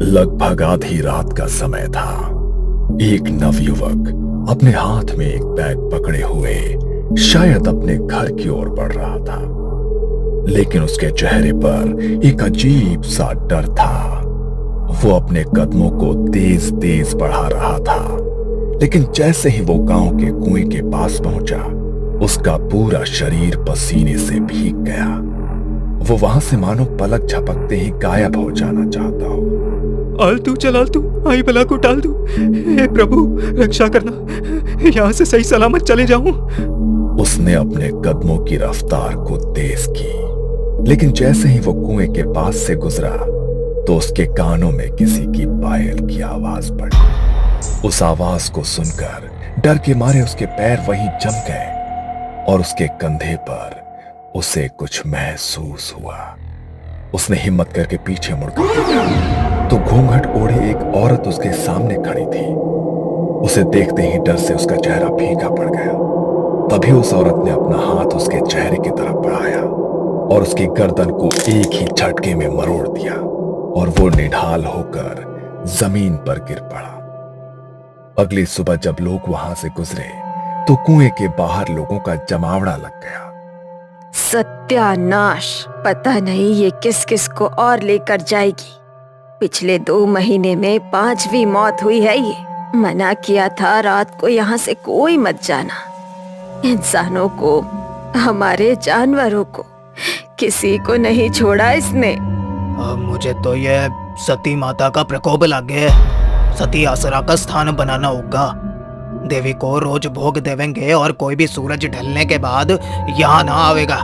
लगभग आधी रात का समय था। एक नवयुवक अपने हाथ में एक बैग पकड़े हुए शायद अपने घर की ओर बढ़ रहा था, लेकिन उसके चेहरे पर एक अजीब सा डर था। वो अपने कदमों को तेज तेज बढ़ा रहा था, लेकिन जैसे ही वो गांव के कुएं के पास पहुंचा, उसका पूरा शरीर पसीने से भीग गया। वो वहां से मानो पलक झपकते ही गायब हो जाना चाहता हो। आलतू चल आलतू, आई बला को टाल दू। हे प्रभु रक्षा करना, यहाँ से सही सलामत चले जाऊं। उसने अपने कदमों की रफ्तार को तेज की, लेकिन जैसे ही वो कुएं के पास से गुजरा तो उसके कानों में किसी की पायल की आवाज पड़ी। उस आवाज को सुनकर डर के मारे उसके पैर वहीं जम गए और उसके कंधे पर उसे कुछ महसूस हुआ। उसने हिम्मत करके पीछे मुड़कर देखा तो घूंघट ओढ़े एक औरत उसके सामने खड़ी थी। उसे देखते ही डर से उसका चेहरा फीका पड़ गया। तभी उस औरत ने अपना हाथ उसके चेहरे की तरफ बढ़ाया और उसकी गर्दन को एक ही झटके में मरोड़ दिया और वो निढाल होकर जमीन पर गिर पड़ा। अगली सुबह जब लोग वहां से गुजरे तो कुएं के बाहर लोगों का जमावड़ा लग गया। सत्यानाश, पता नहीं ये किस किस को और लेकर जाएगी। पिछले 2 महीने में 5वीं मौत हुई है ये। मना किया था रात को यहाँ से कोई मत जाना। इंसानों को, हमारे जानवरों को, किसी को नहीं छोड़ा इसने। मुझे तो ये सती माता का प्रकोप लगे। सती आसरा का स्थान बनाना होगा। देवी को रोज भोग देवेंगे और कोई भी सूरज ढलने के बाद यहाँ ना आवेगा।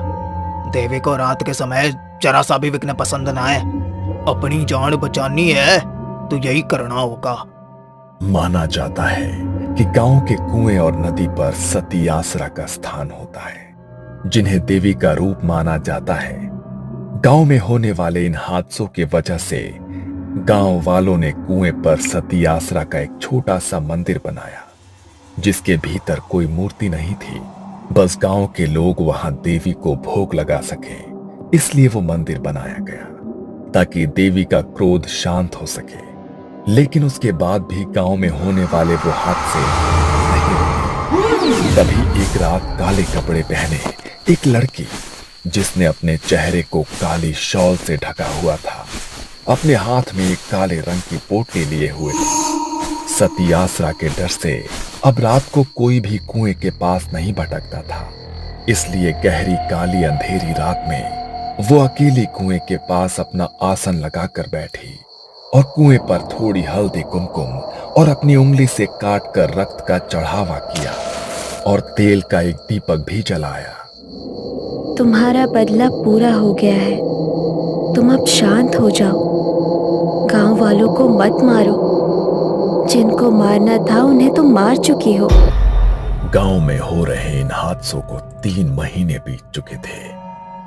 देवी को रात के समय जरा सा भी विघ्न पसंद ना है। अपनी जान बचानी है तो यही करना होगा। माना जाता है कि गांव के कुएं और नदी पर सती आसरा का स्थान होता है, जिन्हें देवी का रूप माना जाता है। गांव में होने वाले इन हादसों की वजह से गांव वालों ने कुएं पर सती आसरा का एक छोटा सा मंदिर बनाया, जिसके भीतर कोई मूर्ति नहीं थी। बस गांव के लोग वहां देवी को भोग लगा सके, इसलिए वो मंदिर बनाया गया ताकि देवी का क्रोध शांत हो सके। लेकिन उसके बाद भी गांव में होने वाले वो हादसे नहीं रुके। तभी एक रात काले कपड़े पहने एक लड़की, जिसने अपने चेहरे को काली शॉल से ढका हुआ था, अपने हाथ में एक काले रंग की पोटली लिए हुए सती आसरा के डर से अब रात को कोई भी कुएं के पास नहीं भटकता था। इसलिए गहरी काली अंधेरी रात में वो अकेली कुएं के पास अपना आसन लगाकर बैठी और कुएं पर थोड़ी हल्दी कुमकुम और अपनी उंगली से काट कर रक्त का चढ़ावा किया और तेल का एक दीपक भी जलाया। तुम्हारा बदला पूरा हो गया है, तुम अब शांत हो जाओ। गांव वालों को मत मारो, जिनको मारना था उन्हें तुम मार चुकी हो। गांव में हो रहे इन हादसों को 3 महीने बीत चुके थे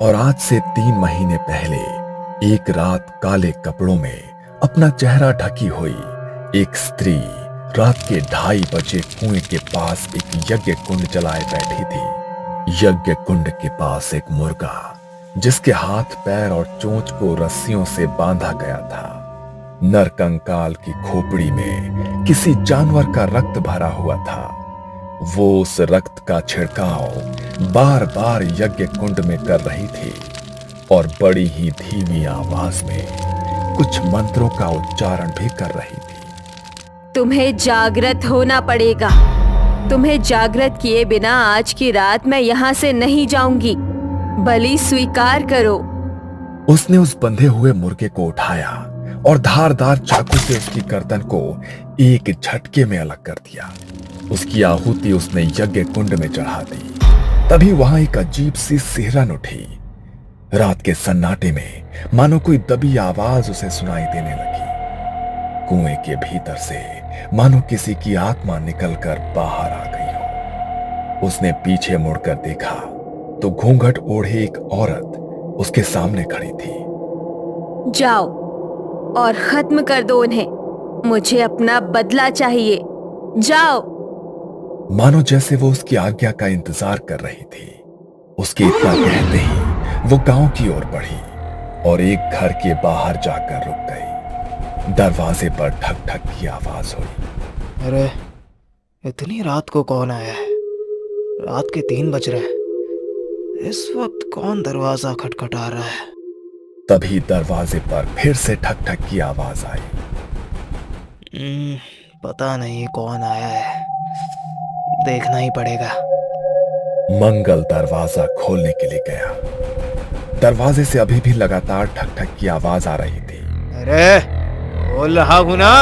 और आज से 3 महीने पहले एक रात काले कपड़ों में अपना चेहरा ढकी हुई एक स्त्री रात के 2:30 बजे कुएं के पास एक यज्ञ कुंड जलाए बैठी थी। यज्ञ कुंड के पास एक मुर्गा, जिसके हाथ पैर और चोंच को रस्सियों से बांधा गया था। नर कंकाल की खोपड़ी में किसी जानवर का रक्त भरा हुआ था। वो उस रक्त का छिड़काव बार बार यज्ञ कुंड में कर रही थी और बड़ी ही धीमी आवाज में कुछ मंत्रों का उच्चारण भी कर रही थी। तुम्हें जागृत होना पड़ेगा। तुम्हें जागृत किए बिना आज की रात मैं यहाँ से नहीं जाऊंगी। बलि स्वीकार करो। उसने उस बंधे हुए मुर्गे को उठाया और धारदार चाकू से उसकी गर्दन को एक झटके में अलग कर दिया। उसकी आहुति उसने यज्ञ कुंड में चढ़ा दी। तभी वहां एक अजीब सी सिहरन उठी। रात के सन्नाटे में मानो कोई दबी आवाज उसे सुनाई देने लगी। कुएं के भीतर से मानो किसी की आत्मा निकलकर बाहर आ गई हो। उसने पीछे मुड़कर देखा तो घूंघट ओढ़े एक औरत उसके सामने खड़ी थी। जाओ और खत्म कर दो उन्हें। मुझे अपना बदला चाहिए। जाओ। मानो जैसे वो उसकी आज्ञा का इंतजार कर रही थी। उसके इतना कहते ही वो गांव की ओर बढ़ी और एक घर के बाहर जाकर रुक गई। दरवाजे पर ठक ठक की आवाज हुई। अरे इतनी रात को कौन आया है? रात के 3 बज रहे हैं। इस वक्त कौन दरवाजा खटखटा रहा है? तभी दरवाजे पर फिर से ठक ठक की आवाज आई। पता नहीं कौन आया है, देखना ही पड़ेगा। मंगल दरवाजा खोलने के लिए गया। दरवाजे से अभी भी लगातार ठक ठक की आवाज आ रही थी। अरे बोल रहा हूं ना।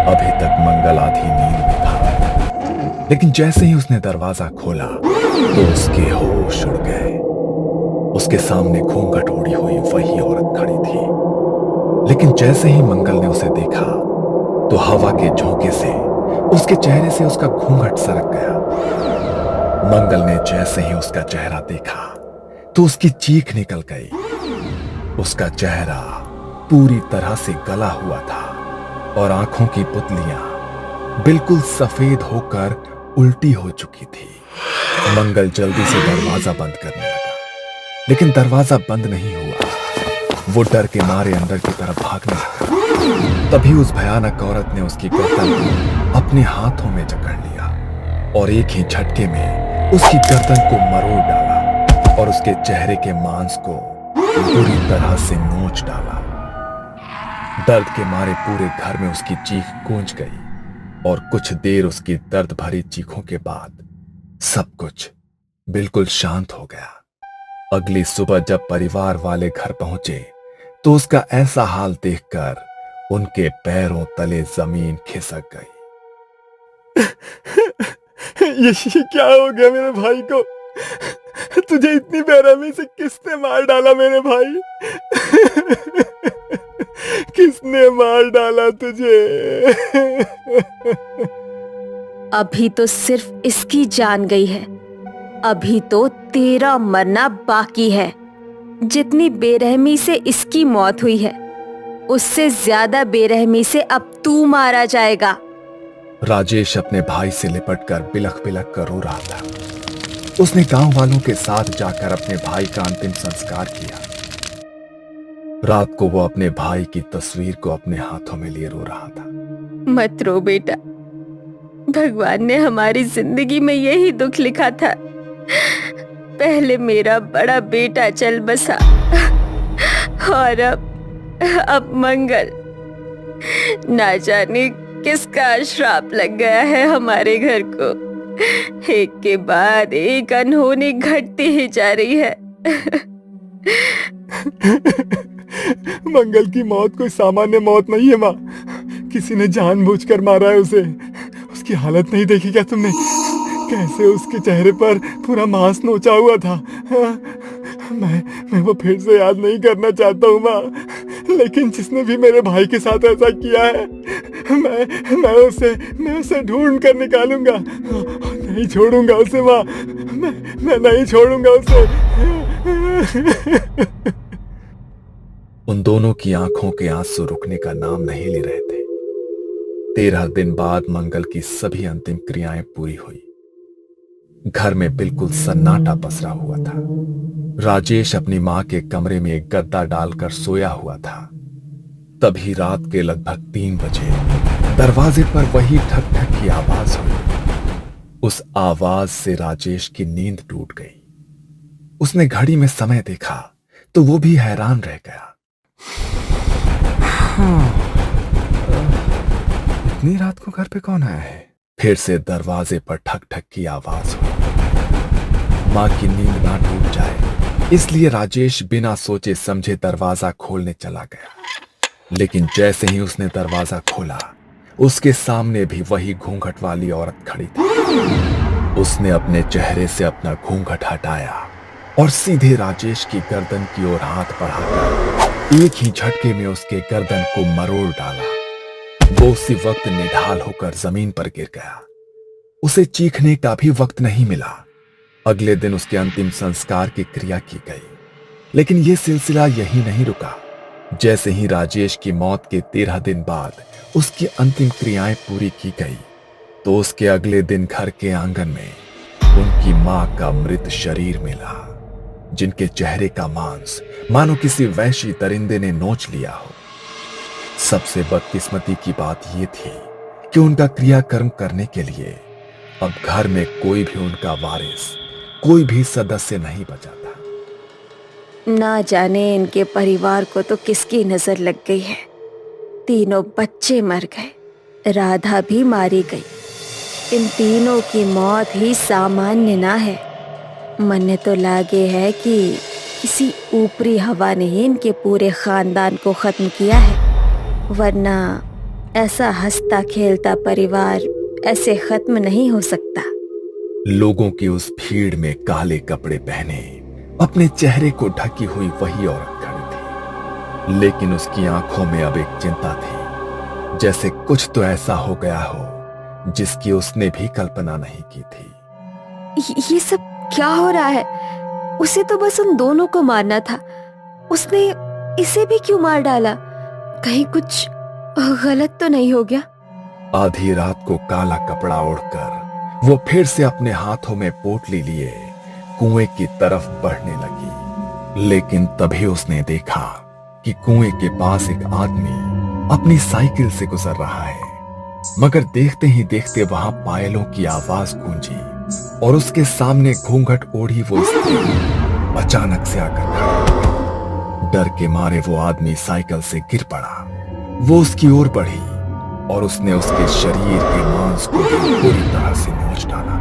अभी तक मंगल आधी नींद में था, लेकिन जैसे ही उसने दरवाजा खोला तो उसके होश उड़ गए। उसके सामने घूंघट ओढ़ी हुई वही औरत खड़ी थी, लेकिन जैसे ही मंगल ने उसे देखा तो हवा के झोंके से उसके चेहरे से उसका घूंघट सरक गया। मंगल ने जैसे ही उसका चेहरा देखा तो उसकी चीख निकल गई। उसका चेहरा पूरी तरह से गला हुआ था और आंखों की पुतलियां बिल्कुल सफेद होकर उल्टी हो चुकी थी। मंगल जल्दी से दरवाजा बंद करने लगा, लेकिन दरवाजा बंद नहीं हुआ। वो डर के मारे अंदर की तरफ भागने लगा। तभी उस भयानक औरत ने उसकी गर्दन को अपने हाथों में जकड़ लिया और एक ही झटके में उसकी गर्दन को मरोड़ डाला और उसके चेहरे के मांस को बुरी तरह से नोच डाला। दर्द के मारे पूरे घर में उसकी चीख गूंज गई और कुछ देर उसकी दर्द भरी चीखों के बाद सब कुछ बिल्कुल शांत हो गया। अगली सुबह जब परिवार वाले घर पहुंचे तो उसका ऐसा हाल देखकर उनके पैरों तले जमीन खिसक गई। ये क्या हो गया मेरे भाई को? तुझे इतनी बेरहमी से किसने मार डाला मेरे भाई? किसने मार डाला तुझे? अभी तो सिर्फ इसकी जान गई है, अभी तो तेरा मरना बाकी है। जितनी बेरहमी से इसकी मौत हुई है, उससे ज्यादा बेरहमी से अब तू मारा जाएगा। राजेश अपने भाई से लिपटकर बिलख बिलख कर रो रहा था। उसने गांव वालों के साथ जाकर अपने भाई का अंतिम संस्कार किया। रात को वो अपने भाई की तस्वीर को अपने हाथों में लिए रो रहा था। मत रो बेटा, भगवान ने हमारी जिंदगी में यही दुख लिखा था। पहले मेरा बड़ा बेटा चल बसा और अब मंगल। ना जाने किसका श्राप लग गया है हमारे घर को। एक के बाद एक अनहोनी घटती ही जा रही है। मंगल की मौत कोई सामान्य मौत नहीं है माँ। किसी ने जानबूझकर मारा है उसे। उसकी हालत नहीं देखी क्या तुमने? कैसे उसके चेहरे पर पूरा मांस नोचा हुआ था। मैं वो फिर से याद नहीं करना चाहता हूँ माँ, लेकिन जिसने भी मेरे भाई के साथ ऐसा किया है, मैं उसे ढूंढ कर निकालूंगा। नहीं छोड़ूंगा उसे माँ, मैं नहीं छोड़ूंगा उसे। उन दोनों की आंखों के आंसू रुकने का नाम नहीं ले रहे थे। 13 दिन बाद मंगल की सभी अंतिम क्रियाएं पूरी हुई। घर में बिल्कुल सन्नाटा पसरा हुआ था। राजेश अपनी मां के कमरे में एक गद्दा डालकर सोया हुआ था। तभी रात के लगभग 3 बजे दरवाजे पर वही ठक ठक की आवाज हुई। उस आवाज से राजेश की नींद टूट गई। उसने घड़ी में समय देखा तो वो भी हैरान रह गया। इतनी रात को घर पे कौन आया है? फिर से दरवाजे पर ठक ठक की आवाज हुई। मां की नींद ना टूट जाए इसलिए राजेश बिना सोचे समझे दरवाजा खोलने चला गया। लेकिन जैसे ही उसने दरवाजा खोला, उसके सामने भी वही घूंघट वाली औरत खड़ी थी। उसने अपने चेहरे से अपना घूंघट हटाया और सीधे राजेश की गर्दन की ओर हाथ बढ़ाकर एक ही झटके में उसके गर्दन को मरोड़ डाला। वो उसी वक्त निढाल होकर जमीन पर गिर गया। उसे चीखने का भी वक्त नहीं मिला। अगले दिन उसके अंतिम संस्कार की क्रिया की गई, लेकिन यह सिलसिला यही नहीं रुका। जैसे ही राजेश की मौत के 13 दिन बाद उसकी अंतिम क्रियाएं पूरी की गई, तो उसके अगले दिन घर के आंगन में उनकी मां का मृत शरीर मिला, जिनके चेहरे का मांस मानो किसी वैशी दरिंदे ने नोच लिया हो। सबसे बदकिस्मती की बात यह थी कि उनका क्रियाकर्म करने के लिए अब घर में कोई भी उनका वारिस, कोई भी सदस्य नहीं बचा था। ना जाने इनके परिवार को तो किसकी नजर लग गई है। तीनों बच्चे मर गए, राधा भी मारी गई। इन तीनों की मौत ही सामान्य ना है। मन तो लागे है कि किसी ऊपरी हवा ने ही इनके पूरे खानदान को खत्म किया है, वरना ऐसा हंसता खेलता परिवार ऐसे खत्म नहीं हो सकता। लोगों की उस भीड़ में काले कपड़े पहने अपने चेहरे को ढकी हुई वही औरत खड़ी थी, लेकिन उसकी आंखों में अब एक चिंता थी, जैसे कुछ तो ऐसा हो गया हो जिसकी उसने भी कल्पना नहीं की थी। ये सब क्या हो रहा है? उसे तो बस उन दोनों को मारना था, उसने इसे भी क्यों मार डाला? कहीं कुछ गलत तो नहीं हो गया? आधी रात को काला कपड़ा ओढ़कर वो फिर से अपने हाथों में पोटली लिए कुएं की तरफ बढ़ने लगी, लेकिन तभी उसने देखा कि कुएं के पास एक आदमी अपनी साइकिल से गुजर रहा है। मगर देखते ही देखते वहां पायलों की आवाज गूंजी और उसके सामने घूंघट ओढ़ी वो स्त्री अचानक से आकर खड़ी। डर के मारे वो आदमी साइकिल से गिर पड़ा। वो उसकी ओर बढ़ी और उसने उसके शरीर के मांस को भी पूरी तरह से नोच डाला।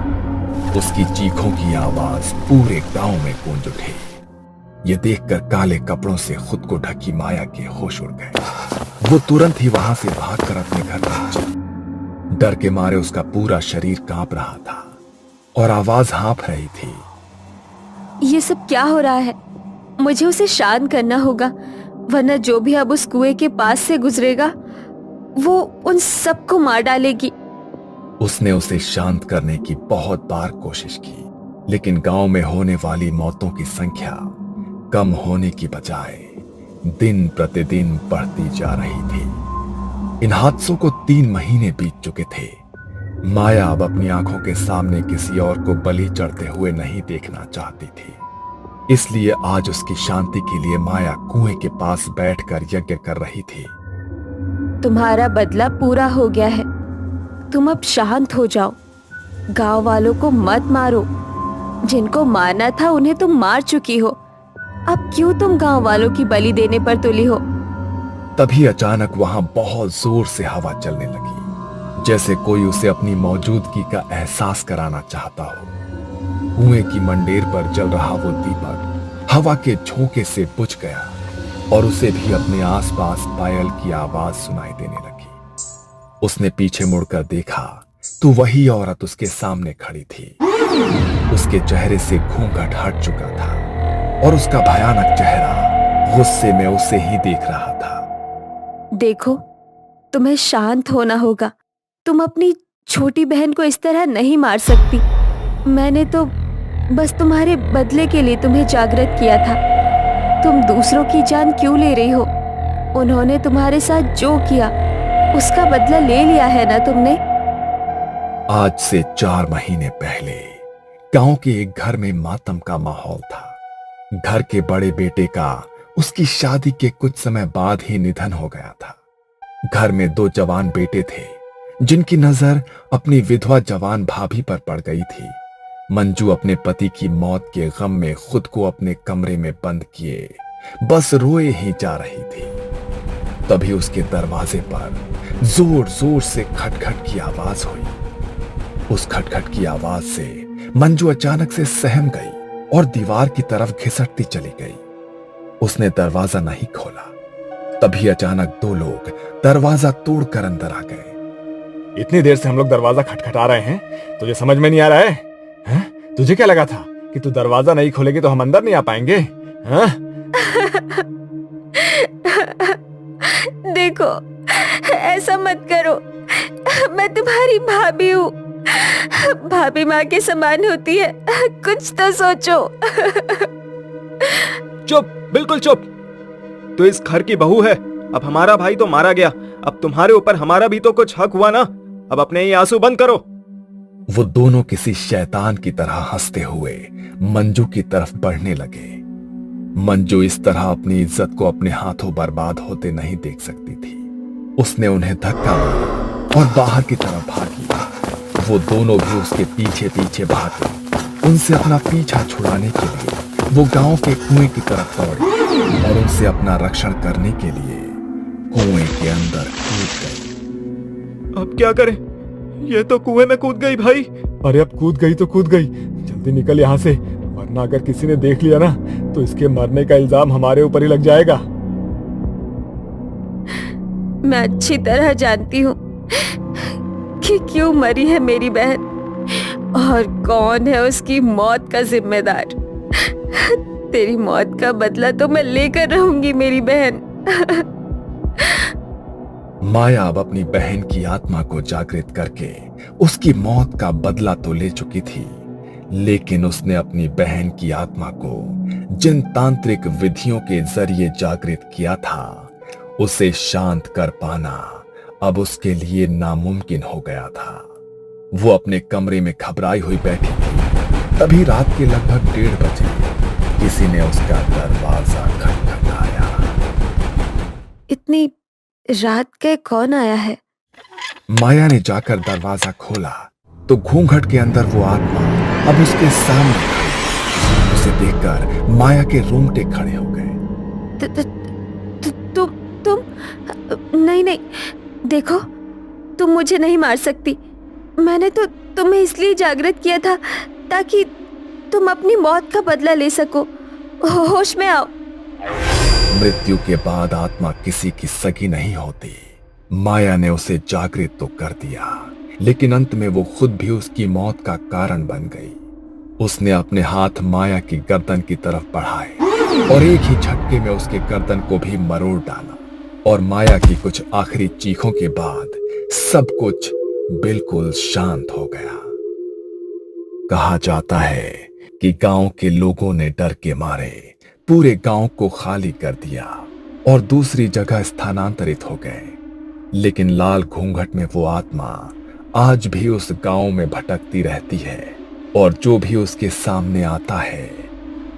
उसकी चीखों की आवाज पूरे गांव में गूंज उठी। ये देखकर काले कपड़ों से खुद को ढकी माया के होश उड़ गए। वो तुरंत ही वहां से भागकर अपने घर पहुंची। डर के मारे उसका पूरा शरीर कांप रहा था और आवाज हाँफ रही थी। ये सब क्या हो रहा है? मुझे उसे शांत करना होगा, वरना जो भी अब उस कुएं के पास से गुजरेगा वो उन सबको मार डालेगी। उसने उसे शांत करने की बहुत बार कोशिश की, लेकिन गांव में होने वाली मौतों की संख्या कम होने की बजाय दिन प्रतिदिन बढ़ती जा रही थी। इन हादसों को 3 महीने बीत चुके थे। माया अब अपनी आंखों के सामने किसी और को बलि चढ़ते हुए नहीं देखना चाहती थी, इसलिए आज उसकी शांति के लिए माया कुएं के पास बैठकर यज्ञ कर रही थी। तुम्हारा बदला पूरा हो गया है, तुम अब शांत हो जाओ। गांव वालों को मत मारो, जिनको मारना था उन्हें तुम मार चुकी हो। अब क्यों तुम गांव वालों की बलि देने पर तुली हो? तभी अचानक वहां बहुत जोर से हवा चलने लगी, जैसे कोई उसे अपनी मौजूदगी का एहसास कराना चाहता हो। कुएं की मंडेर पर जल रहा वो दीपक हवा के झोंके से बुझ गया और उसे भी अपने आसपास पायल की आवाज सुनाई देने लगी। उसने पीछे मुड़कर देखा तो वही औरत उसके सामने खड़ी थी। उसके चेहरे से घूंघट हट चुका था और उसका भयानक चेहरा गुस्से में उसे ही देख रहा था। देखो, तुम्हें शांत होना होगा। तुम अपनी छोटी बहन को इस तरह नहीं मार सकती। मैंने तो बस तुम्हारे बदले के लिए तुम्हें जागृत किया था। तुम दूसरों की जान क्यों ले रही हो? उन्होंने तुम्हारे साथ जो किया उसका बदला ले लिया है ना तुमने? आज से 4 महीने पहले गांव के एक घर में मातम का माहौल था। घर के बड़े बेटे का उसकी शादी के कुछ समय बाद ही निधन हो गया था। घर में 2 जवान बेटे थे, जिनकी नजर अपनी विधवा जवान भाभी पर पड़ गई थी। मंजू अपने पति की मौत के गम में खुद को अपने कमरे में बंद किए बस रोए ही जा रही थी। तभी उसके दरवाजे पर जोर जोर से खटखट की आवाज हुई। उस खटखट की आवाज से मंजू अचानक से सहम गई और दीवार की तरफ घिसटती चली गई। उसने दरवाजा नहीं खोला। तभी अचानक 2 लोग दरवाजा तोड़कर अंदर आ गए। इतनी देर से हम लोग दरवाजा खटखटा रहे हैं, तुझे समझ में नहीं आ रहा है? हैं? तुझे क्या लगा था कि तू दरवाजा नहीं खोलेगी तो हम अंदर नहीं आ पाएंगे? हैं? देखो, ऐसा मत करो। मैं तुम्हारी भाभी हूँ। भाभी माँ के समान होती है। कुछ तो सोचो। चुप, बिल्कुल चुप। तो इस घर की बहू है। अब हमारा भाई तो मारा गया, अब तुम्हारे ऊपर हमारा भी तो कुछ हक हुआ ना। अब अपने ये आंसू बंद करो। वो दोनों किसी शैतान की तरह हंसते हुए मंजू की तरफ बढ़ने लगे। मंजू इस तरह अपनी इज्जत को अपने हाथों बर्बाद होते नहीं देख सकती थी। उसने उन्हें धक्का मारा और बाहर की तरफ भागी। वो दोनों भी उसके पीछे पीछे भागे। उनसे अपना पीछा छुड़ाने के लिए वो गांव के कुएं की तरफ दौड़े और उनसे अपना रक्षण करने के लिए कुएं के अंदर कूद गई। अब क्या करें? ये तो कुएं में कूद गई भाई। अरे अब कूद गई तो कूद गई, जल्दी निकल यहाँ से, वरना अगर किसी ने देख लिया ना तो इसके मरने का इल्जाम हमारे ऊपर ही लग जाएगा। मैं अच्छी तरह जानती हूँ कि क्यों मरी है मेरी बहन और कौन है उसकी मौत का जिम्मेदार। तेरी मौत का बदला तो मैं लेकर रहूंगी मेरी बहन। माया अब अपनी बहन की आत्मा को जागृत करके उसकी मौत का बदला तो ले चुकी थी, लेकिन उसने अपनी बहन की आत्मा को जिन तांत्रिक विधियों के जरिए जागृत किया था उसे शांत कर पाना अब उसके लिए नामुमकिन हो गया था। वो अपने कमरे में घबराई हुई बैठी थी। तभी रात के लगभग 1:30 बजे किसी ने उसका दरवाजा खटखटाया। इतनी रात के कौन आया है? माया ने जाकर दरवाजा खोला तो घूंघट के अंदर वो आत्मा अब उसके सामने खड़ी। उसे देखकर माया के रोंगटे खड़े हो गए। तुम नहीं नहीं, देखो तुम मुझे नहीं मार सकती। मैंने तो तुम्हें इसलिए जागृत किया था ताकि तुम अपनी मौत का बदला ले सको। होश में आओ। मृत्यु के बाद आत्मा किसी की सगी नहीं होती। माया ने उसे जागृत तो कर दिया, लेकिन अंत में वो खुद भी उसकी मौत का कारण बन गई। उसने अपने हाथ माया की गर्दन की तरफ बढ़ाए और एक ही झटके में उसके गर्दन को भी मरोड़ डाला और माया की कुछ आखिरी चीखों के बाद सब कुछ बिल्कुल शांत हो गया। कहा जाता है कि गांव के लोगों ने डर के मारे पूरे गांव को खाली कर दिया और दूसरी जगह स्थानांतरित हो गए, लेकिन लाल घूंघट में वो आत्मा आज भी उस गांव में भटकती रहती है और जो भी उसके सामने आता है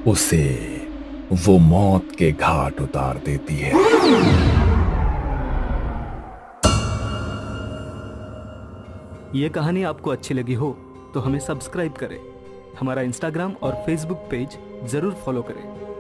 उसे वो मौत के घाट उतार देती है। ये कहानी आपको अच्छी लगी हो तो हमें सब्सक्राइब करें, हमारा इंस्टाग्राम और फेसबुक पेज जरूर फॉलो करें।